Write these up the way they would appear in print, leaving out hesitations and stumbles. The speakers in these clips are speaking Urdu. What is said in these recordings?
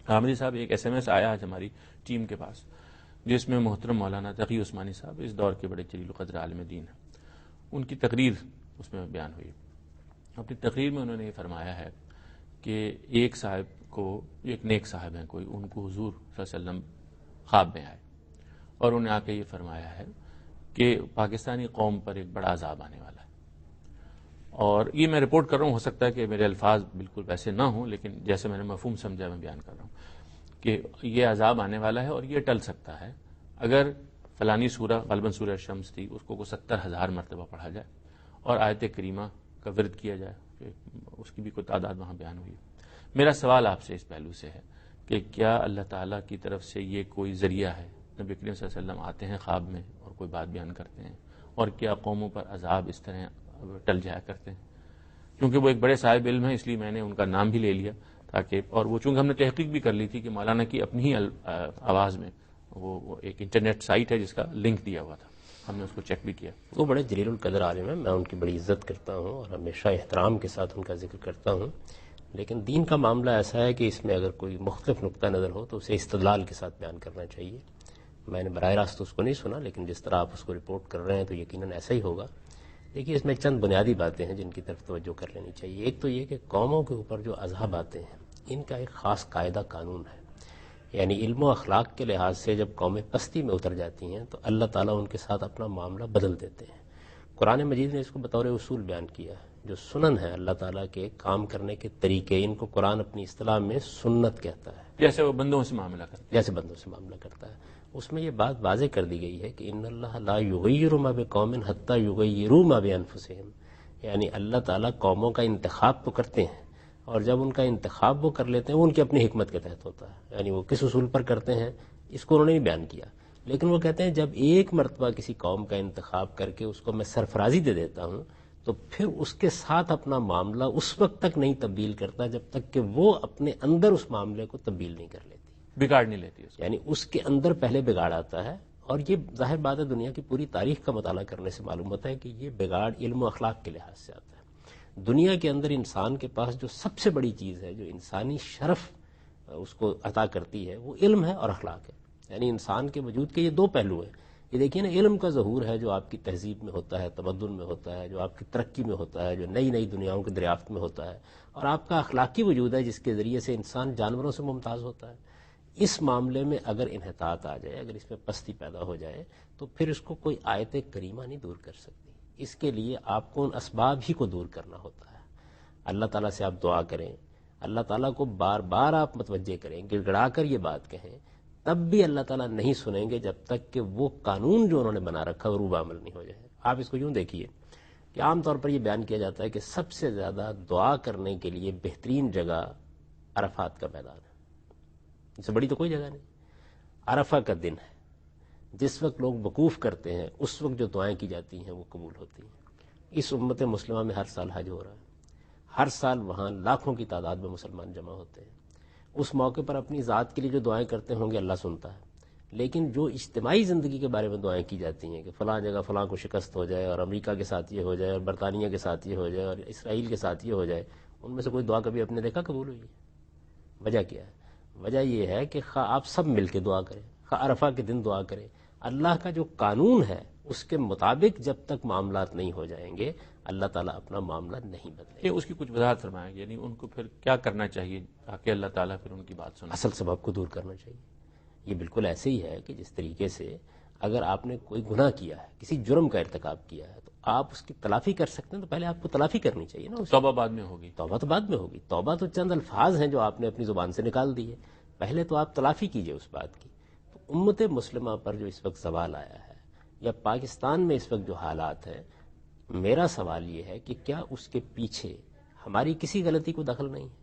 عامری صاحب ایک SMS آیا آج ہماری ٹیم کے پاس جس میں محترم مولانا تقی عثمانی صاحب اس دور کے بڑے جلیل القدر عالم دین ہیں، ان کی تقریر اس میں بیان ہوئی۔ اپنی تقریر میں انہوں نے یہ فرمایا ہے کہ ایک صاحب کو، ایک نیک صاحب ہیں کوئی، ان کو حضور صلی اللہ علیہ وسلم خواب میں آئے اور انہوں نے آ کے یہ فرمایا ہے کہ پاکستانی قوم پر ایک بڑا عذاب آنے والا ہے۔ اور یہ میں رپورٹ کر رہا ہوں، ہو سکتا ہے کہ میرے الفاظ بالکل ویسے نہ ہوں، لیکن جیسے میں نے مفہوم سمجھا میں بیان کر رہا ہوں کہ یہ عذاب آنے والا ہے اور یہ ٹل سکتا ہے اگر فلانی سورہ، غالباً سورہ شمس تھی، اس کو 70,000 مرتبہ پڑھا جائے اور آیت کریمہ کا ورد کیا جائے، کہ اس کی بھی کوئی تعداد وہاں بیان ہوئی۔ میرا سوال آپ سے اس پہلو سے ہے کہ کیا اللہ تعالیٰ کی طرف سے یہ کوئی ذریعہ ہے؟ نبی کریم صلی اللہ علیہ وسلم آتے ہیں خواب میں اور کوئی بات بیان کرتے ہیں، اور کیا قوموں پر عذاب اس طرح ٹل جایا کرتے ہیں؟ کیونکہ وہ ایک بڑے صاحب علم ہیں، اس لیے میں نے ان کا نام بھی لے لیا تاکہ، اور وہ چونکہ ہم نے تحقیق بھی کر لی تھی کہ مولانا کی اپنی ہی آواز میں وہ ایک انٹرنیٹ سائٹ ہے جس کا لنک دیا ہوا تھا، ہم نے اس کو چیک بھی کیا۔ وہ بڑے جلیل القدر عالم ہیں، میں ان کی بڑی عزت کرتا ہوں اور ہمیشہ احترام کے ساتھ ان کا ذکر کرتا ہوں، لیکن دین کا معاملہ ایسا ہے کہ اس میں اگر کوئی مختلف نقطہ نظر ہو تو اسے استدلال کے ساتھ بیان کرنا چاہیے۔ میں نے براہ راست اس کو نہیں سنا، لیکن جس طرح آپ اس کو رپورٹ کر رہے ہیں تو یقیناً ایسا ہی ہوگا۔ دیکھیے، اس میں چند بنیادی باتیں ہیں جن کی طرف توجہ کر لینی چاہیے۔ ایک تو یہ کہ قوموں کے اوپر جو عذاب آتے ہیں ان کا ایک خاص قاعدہ قانون ہے، یعنی علم و اخلاق کے لحاظ سے جب قومیں پستی میں اتر جاتی ہیں تو اللہ تعالیٰ ان کے ساتھ اپنا معاملہ بدل دیتے ہیں۔ قرآن مجید نے اس کو بطور اصول بیان کیا ہے۔ جو سنن ہے اللہ تعالیٰ کے کام کرنے کے طریقے، ان کو قرآن اپنی اصطلاح میں سنت کہتا ہے، جیسے وہ بندوں سے معاملہ کرتے ہیں، جیسے بندوں سے معاملہ کرتا ہے۔ اس میں یہ بات واضح کر دی گئی ہے کہ ان اللہ لا یغیر ما بقوم حتی یغیروا ما بانفسہم، یعنی اللہ تعالیٰ قوموں کا انتخاب تو کرتے ہیں، اور جب ان کا انتخاب وہ کر لیتے ہیں وہ ان کی اپنی حکمت کے تحت ہوتا ہے، یعنی وہ کس اصول پر کرتے ہیں اس کو انہوں نے نہیں بیان کیا، لیکن وہ کہتے ہیں جب ایک مرتبہ کسی قوم کا انتخاب کر کے اس کو میں سرفرازی دے دیتا ہوں تو پھر اس کے ساتھ اپنا معاملہ اس وقت تک نہیں تبدیل کرتا جب تک کہ وہ اپنے اندر اس معاملے کو تبدیل نہیں کر لیتی، بگاڑ نہیں لیتی اس کو۔ یعنی اس کے اندر پہلے بگاڑ آتا ہے، اور یہ ظاہر بات ہے دنیا کی پوری تاریخ کا مطالعہ کرنے سے معلوم ہوتا ہے کہ یہ بگاڑ علم و اخلاق کے لحاظ سے آتا ہے۔ دنیا کے اندر انسان کے پاس جو سب سے بڑی چیز ہے جو انسانی شرف اس کو عطا کرتی ہے وہ علم ہے اور اخلاق ہے، یعنی انسان کے وجود کے یہ دو پہلو ہیں۔ یہ دیکھیے نا، علم کا ظہور ہے جو آپ کی تہذیب میں ہوتا ہے، تمدن میں ہوتا ہے، جو آپ کی ترقی میں ہوتا ہے، جو نئی نئی دنیاؤں کی دریافت میں ہوتا ہے، اور آپ کا اخلاقی وجود ہے جس کے ذریعے سے انسان جانوروں سے ممتاز ہوتا ہے۔ اس معاملے میں اگر انحطاط آ جائے، اگر اس میں پستی پیدا ہو جائے تو پھر اس کو کوئی آیت کریمہ نہیں دور کر سکتی۔ اس کے لیے آپ کو ان اسباب ہی کو دور کرنا ہوتا ہے۔ اللہ تعالیٰ سے آپ دعا کریں، اللہ تعالیٰ کو بار بار آپ متوجہ کریں، گڑ گڑا کر یہ بات کہیں، تب بھی اللہ تعالیٰ نہیں سنیں گے جب تک کہ وہ قانون جو انہوں نے بنا رکھا وہ روبہ عمل نہیں ہو جائے۔ آپ اس کو یوں دیکھیے کہ عام طور پر یہ بیان کیا جاتا ہے کہ سب سے زیادہ دعا کرنے کے لیے بہترین جگہ عرفات کا میدان ہے، اس سے بڑی تو کوئی جگہ نہیں۔ عرفہ کا دن ہے، جس وقت لوگ وقوف کرتے ہیں اس وقت جو دعائیں کی جاتی ہیں وہ قبول ہوتی ہیں۔ اس امت مسلمہ میں ہر سال حج ہو رہا ہے، ہر سال وہاں لاکھوں کی تعداد میں مسلمان جمع ہوتے ہیں۔ اس موقع پر اپنی ذات کے لیے جو دعائیں کرتے ہوں گے اللہ سنتا ہے، لیکن جو اجتماعی زندگی کے بارے میں دعائیں کی جاتی ہیں کہ فلاں جگہ فلاں کو شکست ہو جائے، اور امریکہ کے ساتھ یہ ہو جائے، اور برطانیہ کے ساتھ یہ ہو جائے، اور اسرائیل کے ساتھ یہ ہو جائے، ان میں سے کوئی دعا کبھی اپنے دیکھا قبول ہوئی ہے؟ وجہ کیا ہے؟ وجہ یہ ہے کہ خواہ آپ سب مل کے دعا کریں، خواہ عرفہ کے دن دعا کریں، اللہ کا جو قانون ہے اس کے مطابق جب تک معاملات نہیں ہو جائیں گے اللہ تعالیٰ اپنا معاملہ نہیں بدلے گا۔ اس کی کچھ وضاحت فرمائیں، یعنی ان کو پھر کیا کرنا چاہیے تاکہ اللہ تعالیٰ پھر ان کی بات سنے؟ اصل سبب کو دور کرنا چاہیے۔ یہ بالکل ایسے ہی ہے کہ جس طریقے سے اگر آپ نے کوئی گناہ کیا ہے، کسی جرم کا ارتکاب کیا ہے، تو آپ اس کی تلافی کر سکتے ہیں تو پہلے آپ کو تلافی کرنی چاہیے نا۔ توبہ بعد میں ہوگی؟ توبہ تو بعد میں ہوگی۔ توبہ تو چند الفاظ ہیں جو آپ نے اپنی زبان سے نکال دی ہے، پہلے تو آپ تلافی کیجئے اس بات کی۔ تو امت مسلمہ پر جو اس وقت زوال آیا ہے یا پاکستان میں اس وقت جو حالات ہیں، میرا سوال یہ ہے کہ کیا اس کے پیچھے ہماری کسی غلطی کو دخل نہیں ہے؟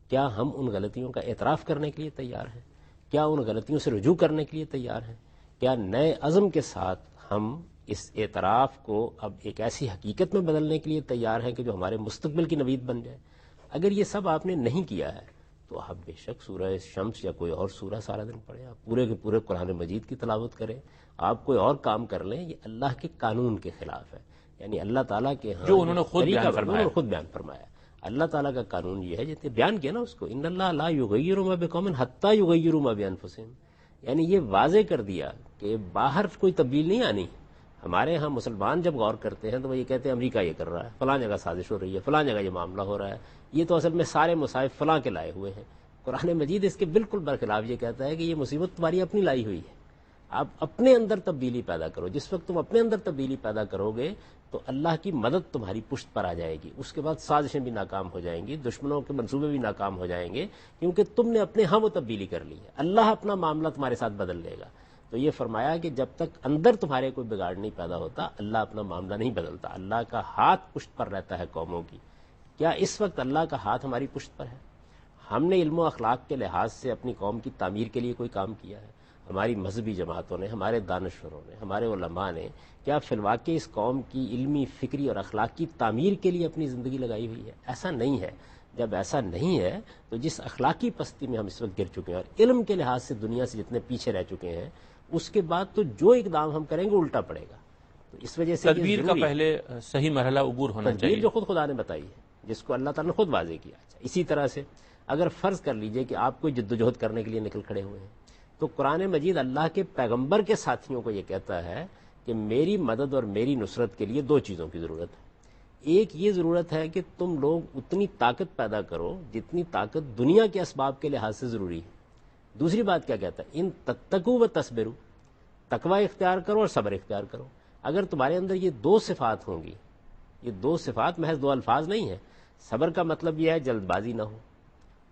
کیا ہم ان غلطیوں کا اعتراف کرنے کے لیے تیار ہیں؟ کیا ان غلطیوں سے رجوع کرنے کے لیے تیار ہیں؟ کیا نئے عزم کے ساتھ ہم اس اعتراف کو اب ایک ایسی حقیقت میں بدلنے کے لیے تیار ہیں کہ جو ہمارے مستقبل کی نوید بن جائے؟ اگر یہ سب آپ نے نہیں کیا ہے تو آپ بے شک سورہ شمس یا کوئی اور سورہ سارا دن پڑھیں، آپ پورے کے پورے قرآن مجید کی تلاوت کریں، آپ کوئی اور کام کر لیں، یہ اللہ کے قانون کے خلاف ہے، یعنی اللہ تعالیٰ کے ہاں جو انہوں نے خود بیان فرمایا۔ خود بیان فرمایا۔ اللہ تعالیٰ کا قانون یہ ہے، جتنے بیان کیا نا اس کو، ان اللہ لا یغیر ما بقوم حتی یغیروا ما بانفسہم، یعنی یہ واضح کر دیا کہ باہر کوئی تبدیل نہیں آنی. ہمارے ہاں مسلمان جب غور کرتے ہیں تو وہ یہ کہتے ہیں امریکہ یہ کر رہا ہے، فلاں جگہ سازش ہو رہی ہے، فلاں جگہ یہ معاملہ ہو رہا ہے، یہ تو اصل میں سارے مصائب فلاں کے لائے ہوئے ہیں. قرآن مجید اس کے بالکل برخلاف یہ کہتا ہے کہ یہ مصیبت تمہاری اپنی لائی ہوئی ہے. آپ اپنے اندر تبدیلی پیدا کرو. جس وقت تم اپنے اندر تبدیلی پیدا کرو گے تو اللہ کی مدد تمہاری پشت پر آ جائے گی. اس کے بعد سازشیں بھی ناکام ہو جائیں گی، دشمنوں کے منصوبے بھی ناکام ہو جائیں گے، کیونکہ تم نے اپنے ہاں وہ تبدیلی کر لی ہے. اللہ اپنا معاملہ تمہارے ساتھ بدل لے گا. تو یہ فرمایا کہ جب تک اندر تمہارے کوئی بگاڑ نہیں پیدا ہوتا اللہ اپنا معاملہ نہیں بدلتا. اللہ کا ہاتھ پشت پر رہتا ہے قوموں کی. کیا اس وقت اللہ کا ہاتھ ہماری پشت پر ہے؟ ہم نے علم و اخلاق کے لحاظ سے اپنی قوم کی تعمیر کے لیے کوئی کام کیا ہے؟ ہماری مذہبی جماعتوں نے، ہمارے دانشوروں نے، ہمارے علماء نے کیا فی الواقع اس قوم کی علمی، فکری اور اخلاقی تعمیر کے لیے اپنی زندگی لگائی ہوئی ہے؟ ایسا نہیں ہے. جب ایسا نہیں ہے تو جس اخلاقی پستی میں ہم اس وقت گر چکے ہیں اور علم کے لحاظ سے دنیا سے جتنے پیچھے رہ چکے ہیں، اس کے بعد تو جو اقدام ہم کریں گے الٹا پڑے گا. تو اس وجہ سے تدبیر کا پہلے صحیح مرحلہ عبور ہونا تدبیر چاہیے، جو خدا نے بتائی ہے، جس کو اللہ تعالیٰ نے خود واضح کیا. اسی طرح سے اگر فرض کر لیجئے کہ آپ کوئی جدوجہد کرنے کے لیے نکل کھڑے ہوئے ہیں تو قرآن مجید اللہ کے پیغمبر کے ساتھیوں کو یہ کہتا ہے کہ میری مدد اور میری نصرت کے لیے دو چیزوں کی ضرورت ہے. ایک یہ ضرورت ہے کہ تم لوگ اتنی طاقت پیدا کرو جتنی طاقت دنیا کے اسباب کے لحاظ سے ضروری ہے. دوسری بات کیا کہتا ہے؟ ان تتقوا و تصبروا، تقوی اختیار کرو اور صبر اختیار کرو. اگر تمہارے اندر یہ دو صفات ہوں گی، یہ دو صفات محض دو الفاظ نہیں ہیں. صبر کا مطلب یہ ہے جلد بازی نہ ہو،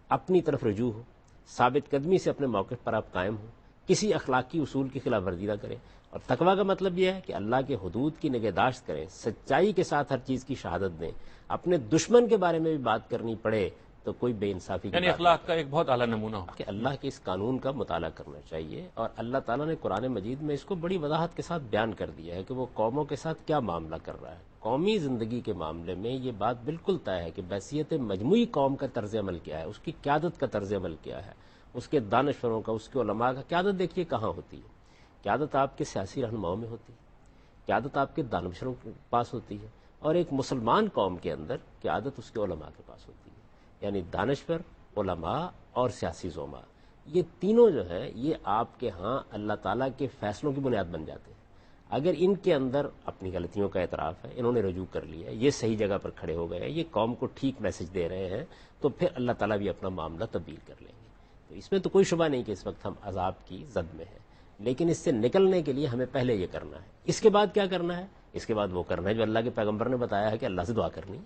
اپنی طرف رجوع ہو، ثابت قدمی سے اپنے موقف پر آپ قائم ہوں، کسی اخلاقی اصول کی خلاف ورزی نہ کریں. اور تقویٰ کا مطلب یہ ہے کہ اللہ کے حدود کی نگہداشت کریں، سچائی کے ساتھ ہر چیز کی شہادت دیں. اپنے دشمن کے بارے میں بھی بات کرنی پڑے تو کوئی بے انصافی کی یعنی بات اخلاق کا ایک بہت اعلیٰ نمونہ ہو. کہ اللہ کے اس قانون کا مطالعہ کرنا چاہیے. اور اللہ تعالیٰ نے قرآن مجید میں اس کو بڑی وضاحت کے ساتھ بیان کر دیا ہے کہ وہ قوموں کے ساتھ کیا معاملہ کر رہا ہے. قومی زندگی کے معاملے میں یہ بات بالکل طے ہے کہ بحیثیت مجموعی قوم کا طرز عمل کیا ہے، اس کی قیادت کا طرز عمل کیا ہے، اس کے دانشوروں کا، اس کے علماء کا. قیادت دیکھیے کہاں ہوتی ہے. قیادت آپ کے سیاسی رہنماؤں میں ہوتی ہے، قیادت آپ کے دانشوروں کے پاس ہوتی ہے، اور ایک مسلمان قوم کے اندر قیادت اس کے علماء کے پاس ہوتی ہے. یعنی دانشور، علماء اور سیاسی زعماء، یہ تینوں جو ہیں یہ آپ کے ہاں اللہ تعالیٰ کے فیصلوں کی بنیاد بن جاتے ہیں. اگر ان کے اندر اپنی غلطیوں کا اعتراف ہے، انہوں نے رجوع کر لیا ہے، یہ صحیح جگہ پر کھڑے ہو گئے ہیں، یہ قوم کو ٹھیک میسج دے رہے ہیں، تو پھر اللہ تعالیٰ بھی اپنا معاملہ تبدیل کر لیں گے. تو اس میں تو کوئی شبہ نہیں کہ اس وقت ہم عذاب کی زد میں ہیں، لیکن اس سے نکلنے کے لیے ہمیں پہلے یہ کرنا ہے. اس کے بعد کیا کرنا ہے؟ اس کے بعد وہ کرنا ہے جو اللہ کے پیغمبر نے بتایا ہے کہ اللہ سے دعا کرنی ہے.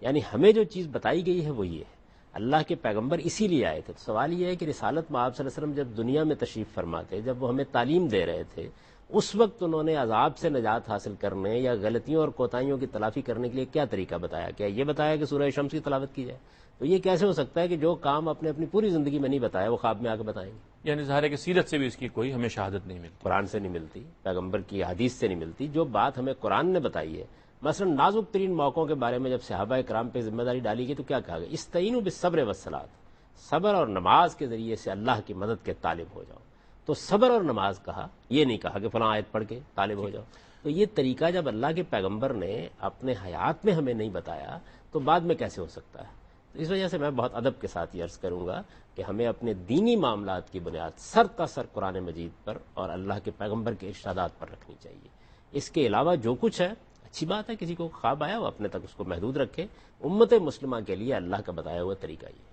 یعنی ہمیں جو چیز بتائی گئی ہے وہ یہ ہے. اللہ کے پیغمبر اسی لیے آئے تھے. تو سوال یہ ہے کہ رسالت میں آپ صلی اللہ علیہ وسلم جب دنیا میں تشریف فرماتے، جب وہ ہمیں تعلیم دے رہے تھے، اس وقت انہوں نے عذاب سے نجات حاصل کرنے یا غلطیوں اور کوتاہیوں کی تلافی کرنے کے لیے کیا طریقہ بتایا؟ کیا یہ بتایا کہ سورہ شمس کی تلاوت کی جائے؟ تو یہ کیسے ہو سکتا ہے کہ جو کام اپنے اپنی پوری زندگی میں نہیں بتایا وہ خواب میں آ کے بتائیں گے؟ یعنی ظاہر ہے کہ سیرت سے بھی اس کی کوئی ہمیں شہادت نہیں ملتی، قرآن سے نہیں ملتی، پیغمبر کی حدیث سے نہیں ملتی. جو بات ہمیں قرآن نے بتائی ہے، مثلا نازک ترین موقعوں کے بارے میں جب صحابہ کرام پہ ذمہ داری ڈالی گئی تو کیا کہا گیا؟ استعینوا بالصبر والصلاۃ، صبر اور نماز کے ذریعے سے اللہ کی مدد کے طالب ہو جاؤ. تو صبر اور نماز کہا، یہ نہیں کہا کہ فلاں آیت پڑھ کے طالب ہو جاؤ. تو یہ طریقہ جب اللہ کے پیغمبر نے اپنے حیات میں ہمیں نہیں بتایا تو بعد میں کیسے ہو سکتا ہے؟ تو اس وجہ سے میں بہت ادب کے ساتھ یہ عرض کروں گا کہ ہمیں اپنے دینی معاملات کی بنیاد سر تا سر قرآن مجید پر اور اللہ کے پیغمبر کے ارشادات پر رکھنی چاہیے. اس کے علاوہ جو کچھ ہے اچھی بات ہے، کسی کو خواب آیا وہ اپنے تک اس کو محدود رکھے. امت مسلمہ کے لیے اللہ کا بتایا ہوا طریقہ یہ